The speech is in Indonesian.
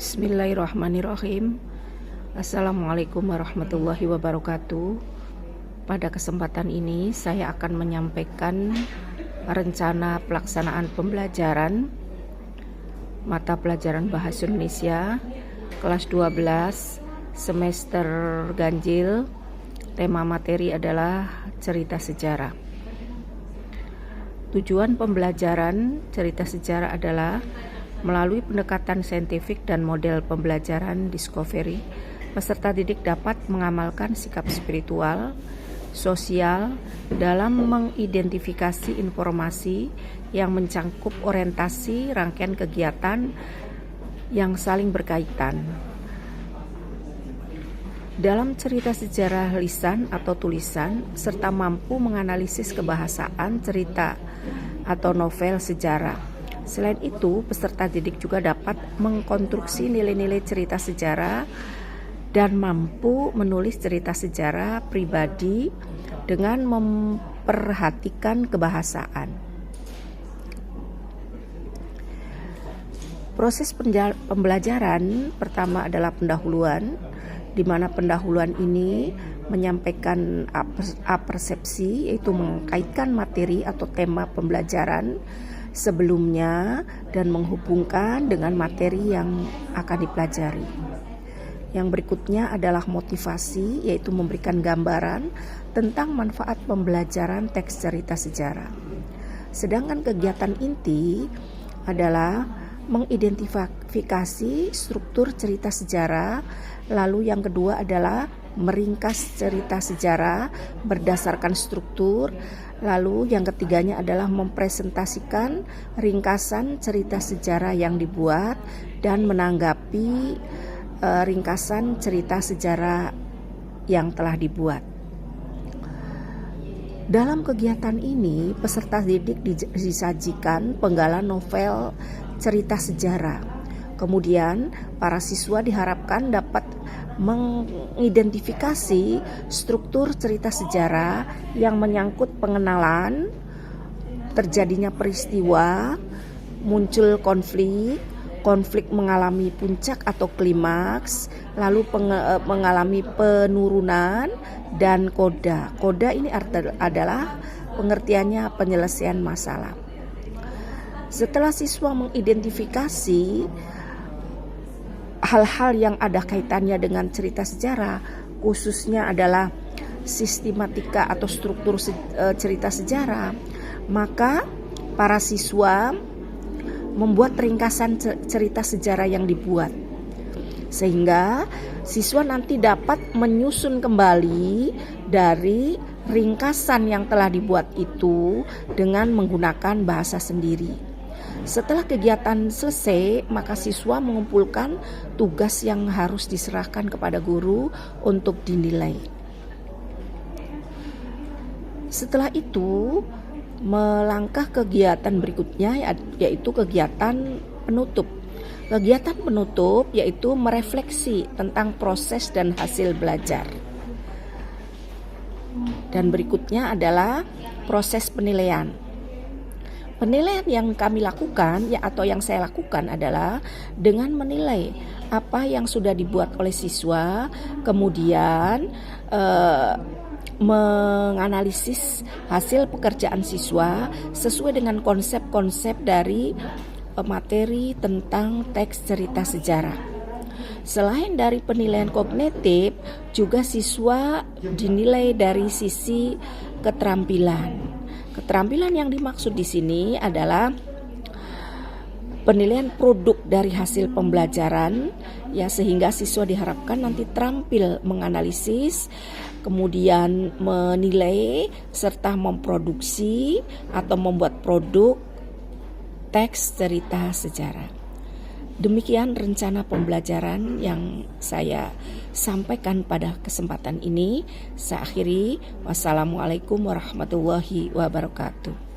Bismillahirrahmanirrahim. Assalamualaikum warahmatullahi wabarakatuh. Pada kesempatan ini saya akan menyampaikan rencana pelaksanaan pembelajaran mata pelajaran Bahasa Indonesia kelas 12 semester ganjil. Tema materi adalah cerita sejarah. Tujuan pembelajaran cerita sejarah adalah melalui pendekatan saintifik dan model pembelajaran discovery, peserta didik dapat mengamalkan sikap spiritual, sosial dalam mengidentifikasi informasi yang mencangkup orientasi rangkaian kegiatan yang saling berkaitan. Dalam cerita sejarah lisan atau tulisan, serta mampu menganalisis kebahasaan cerita atau novel sejarah. Selain itu, peserta didik juga dapat mengkonstruksi nilai-nilai cerita sejarah dan mampu menulis cerita sejarah pribadi dengan memperhatikan kebahasaan. Proses pembelajaran pertama adalah pendahuluan, di mana pendahuluan ini menyampaikan apersepsi, yaitu mengkaitkan materi atau tema pembelajaran sebelumnya dan menghubungkan dengan materi yang akan dipelajari. Yang berikutnya adalah motivasi, yaitu memberikan gambaran tentang manfaat pembelajaran teks cerita sejarah. Sedangkan kegiatan inti adalah mengidentifikasi struktur cerita sejarah, lalu yang kedua adalah meringkas cerita sejarah berdasarkan struktur, lalu yang ketiganya adalah mempresentasikan ringkasan cerita sejarah yang dibuat dan menanggapi ringkasan cerita sejarah yang telah dibuat. Dalam kegiatan ini, peserta didik disajikan penggalan novel cerita sejarah. Kemudian, para siswa diharapkan dapat mengidentifikasi struktur cerita sejarah yang menyangkut pengenalan, terjadinya peristiwa, muncul konflik mengalami puncak atau klimaks, lalu mengalami penurunan, dan koda. Koda ini adalah pengertiannya penyelesaian masalah. Setelah siswa mengidentifikasi hal-hal yang ada kaitannya dengan cerita sejarah, khususnya adalah sistematika atau struktur cerita sejarah, maka para siswa membuat ringkasan cerita sejarah yang dibuat, sehingga siswa nanti dapat menyusun kembali dari ringkasan yang telah dibuat itu dengan menggunakan bahasa sendiri. Setelah kegiatan selesai, maka siswa mengumpulkan tugas yang harus diserahkan kepada guru untuk dinilai. Setelah itu, melangkah kegiatan berikutnya, yaitu kegiatan penutup. Kegiatan penutup yaitu merefleksi tentang proses dan hasil belajar. Dan berikutnya adalah proses penilaian. Penilaian yang kami lakukan atau yang saya lakukan adalah dengan menilai apa yang sudah dibuat oleh siswa, kemudian menganalisis hasil pekerjaan siswa sesuai dengan konsep-konsep dari materi tentang teks cerita sejarah. Selain dari penilaian kognitif, juga siswa dinilai dari sisi keterampilan. Keterampilan yang dimaksud di sini adalah penilaian produk dari hasil pembelajaran, ya, sehingga siswa diharapkan nanti terampil menganalisis, kemudian menilai serta memproduksi atau membuat produk teks cerita sejarah. Demikian rencana pembelajaran yang saya sampaikan pada kesempatan ini. Saya akhiri. Wassalamualaikum warahmatullahi wabarakatuh.